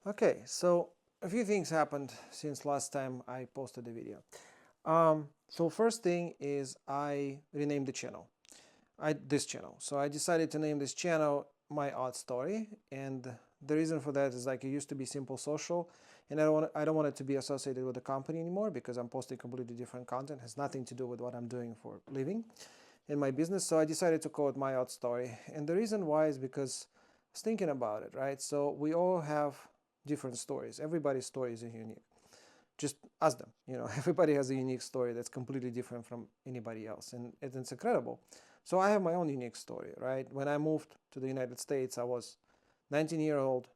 Okay, so a few things happened since last time I posted the video. So first thing is I renamed the channel. This channel. So I decided to name this channel My Odd Story, and the reason for that is like it used to be Simple Social, and I don't want it to be associated with the company anymore because I'm posting completely different content. It has nothing to do with what I'm doing for a living in my business. So I decided to call it My Odd Story, and the reason why is because I was thinking about it, right? So we all have different stories. Everybody's story is unique. Just ask them. Everybody has a unique story that's completely different from anybody else, and it's incredible. So I have my own unique story, right? When I moved to the United States, I was 19-year-old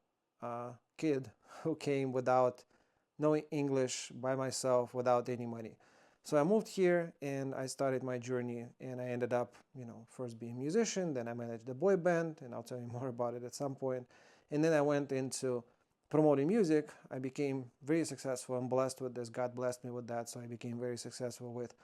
kid who came without knowing English by myself without any money. So I moved here and I started my journey, and I ended up, first being a musician, then I managed a boy band, and I'll tell you more about it at some point. And then I went into promoting music. I became very successful. I'm blessed with this. God blessed me with that. So I became very successful with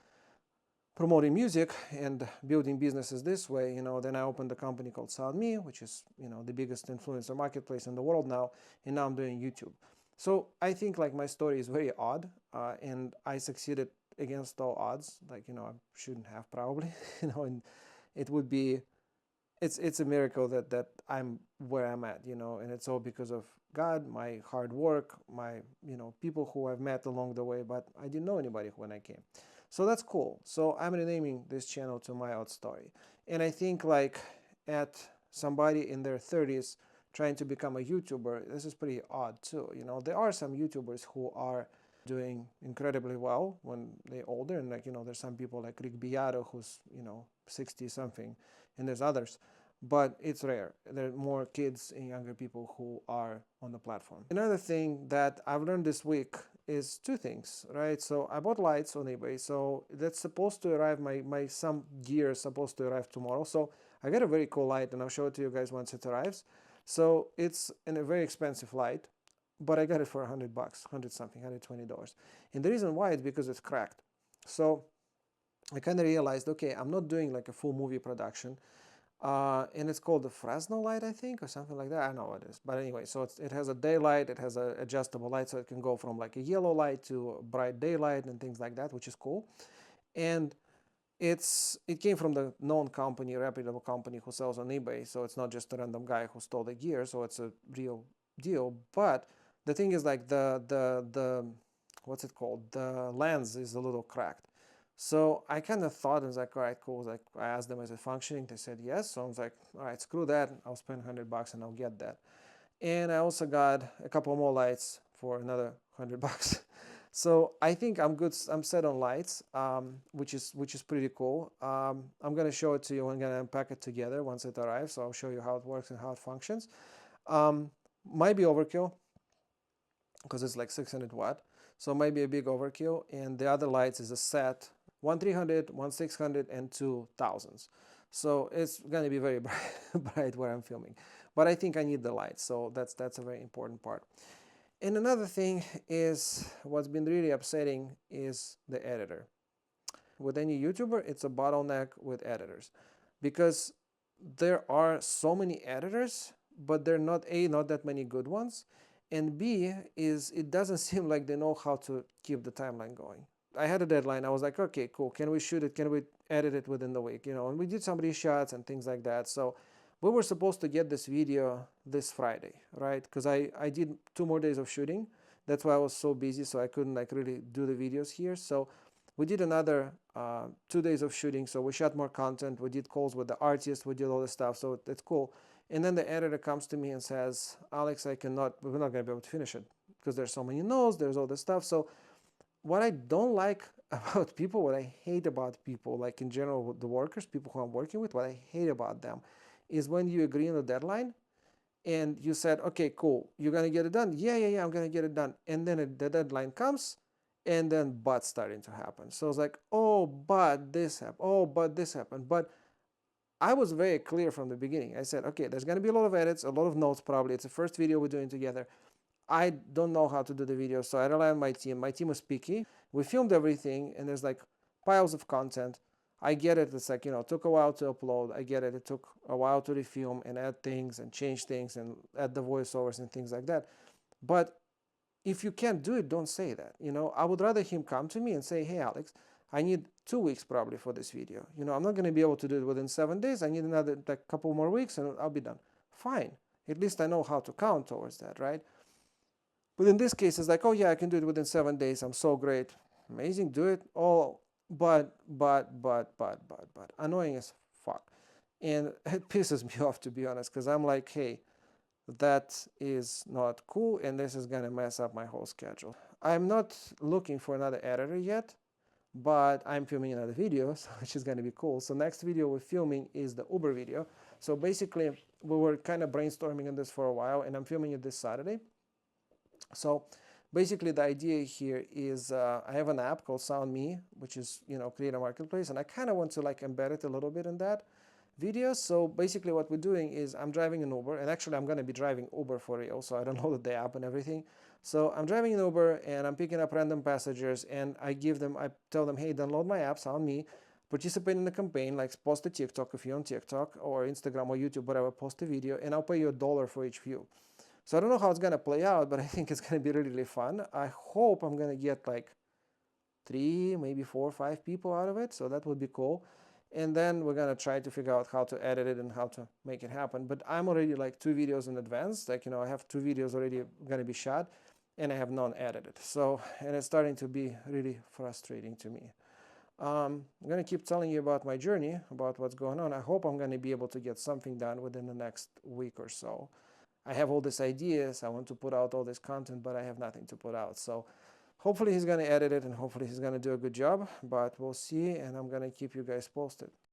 promoting music and building businesses this way. Then I opened a company called SoundMe, which is, the biggest influencer marketplace in the world now. And now I'm doing YouTube. So I think like my story is very odd, and I succeeded against all odds. Like, I shouldn't have probably, and it would be, it's a miracle that I'm where I'm at, and it's all because of God, my hard work, my, people who I've met along the way, but I didn't know anybody when I came. So that's cool. So I'm renaming this channel to My Odd Story. And I think like at somebody in their 30s trying to become a YouTuber, this is pretty odd too. There are some YouTubers who are doing incredibly well when they're older, and like, there's some people like Rick Beato who's, 60 something, and there's others, but it's rare. There are more kids and younger people who are on the platform. Another thing that I've learned this week is two things, right? So I bought lights on eBay. So that's supposed to arrive, some gear is supposed to arrive tomorrow. So I got a very cool light, and I'll show it to you guys once it arrives. So it's a very expensive light, but I got it for $100, 100 something, $120. And the reason why is because it's cracked. So I kind of realized, okay, I'm not doing like a full movie production. And it's called the Fresno light, I think, or something like that. I don't know what it is. But anyway, so it has a daylight, it has an adjustable light, so it can go from like a yellow light to bright daylight and things like that, which is cool. And it came from the known company, reputable company who sells on eBay. So it's not just a random guy who stole the gear. So it's a real deal. But the thing is like the what's it called? The lens is a little cracked. So I kind of thought, I was like, all right, cool. Like I asked them, is it functioning? They said yes. So I was like, all right, screw that. I'll spend $100 and I'll get that. And I also got a couple more lights for another $100. So I think I'm good. I'm set on lights, which is pretty cool. I'm gonna show it to you. I'm gonna unpack it together once it arrives. So I'll show you how it works and how it functions. Might be overkill because it's like 600 watt. So it might be a big overkill. And the other lights is a set, one 300, one 600, and two thousands. So it's gonna be very bright where I'm filming. But I think I need the lights, so that's a very important part. And another thing is what's been really upsetting is the editor. With any YouTuber, it's a bottleneck with editors because there are so many editors, but they're not that many good ones, and B is it doesn't seem like they know how to keep the timeline going. I had a deadline. I was like, okay, cool. Can we shoot it? Can we edit it within the week? And we did some reshots and things like that. So we were supposed to get this video this Friday, right? Because I did 2 more days of shooting. That's why I was so busy, so I couldn't like really do the videos here. So we did another 2 days of shooting. So we shot more content. We did calls with the artists. We did all this stuff. So that's cool. And then the editor comes to me and says, Alex, we're not going to be able to finish it because there's so many no's, there's all this stuff. So what I don't like about people, what I hate about people, like in general, the workers, people who I'm working with, what I hate about them is when you agree on a deadline and you said, okay, cool, you're going to get it done. Yeah, I'm going to get it done. And then the deadline comes and then buts starting to happen. So it's like, oh, but this happened. Oh, but this happened. But I was very clear from the beginning. I said, okay, there's going to be a lot of edits, a lot of notes probably. It's the first video we're doing together. I don't know how to do the video, so I rely on my team. My team was picky. We filmed everything, and there's like piles of content. I get it. It's like, took a while to upload. I get it. It took a while to refilm and add things and change things and add the voiceovers and things like that. But if you can't do it, don't say that. I would rather him come to me and say, hey, Alex, I need 2 weeks probably for this video. I'm not going to be able to do it within 7 days. I need another couple more weeks and I'll be done. Fine. At least I know how to count towards that, right? But in this case, it's like, oh yeah, I can do it within 7 days. I'm so great. Amazing, do it. Oh, but, annoying as fuck. And it pisses me off, to be honest, because I'm like, hey, that is not cool and this is gonna mess up my whole schedule. I'm not looking for another editor yet, but I'm filming another video, which is gonna be cool. So next video we're filming is the Uber video. So basically we were kind of brainstorming on this for a while and I'm filming it this Saturday. So basically the idea here is I have an app called SoundMe, which is, Creator Marketplace, and I kind of want to like embed it a little bit in that video. So basically what we're doing is I'm driving an Uber, and actually I'm going to be driving Uber for real, so I downloaded the app and everything. So I'm driving an Uber and I'm picking up random passengers, and I tell them, hey, download my app, SoundMe, participate in the campaign, like post a TikTok if you're on TikTok or Instagram or YouTube, whatever, post a video, and I'll pay you $1 for each view. So I don't know how it's going to play out, but I think it's going to be really, really fun. I hope I'm going to get like 3, maybe 4 or 5 people out of it. So that would be cool. And then we're going to try to figure out how to edit it and how to make it happen. But I'm already like 2 videos in advance. Like, I have 2 videos already going to be shot and I have none edited. So, and it's starting to be really frustrating to me. I'm going to keep telling you about my journey, about what's going on. I hope I'm going to be able to get something done within the next week or so. I have all these ideas, I want to put out all this content, but I have nothing to put out. So hopefully he's going to edit it and hopefully he's going to do a good job, but we'll see, and I'm going to keep you guys posted.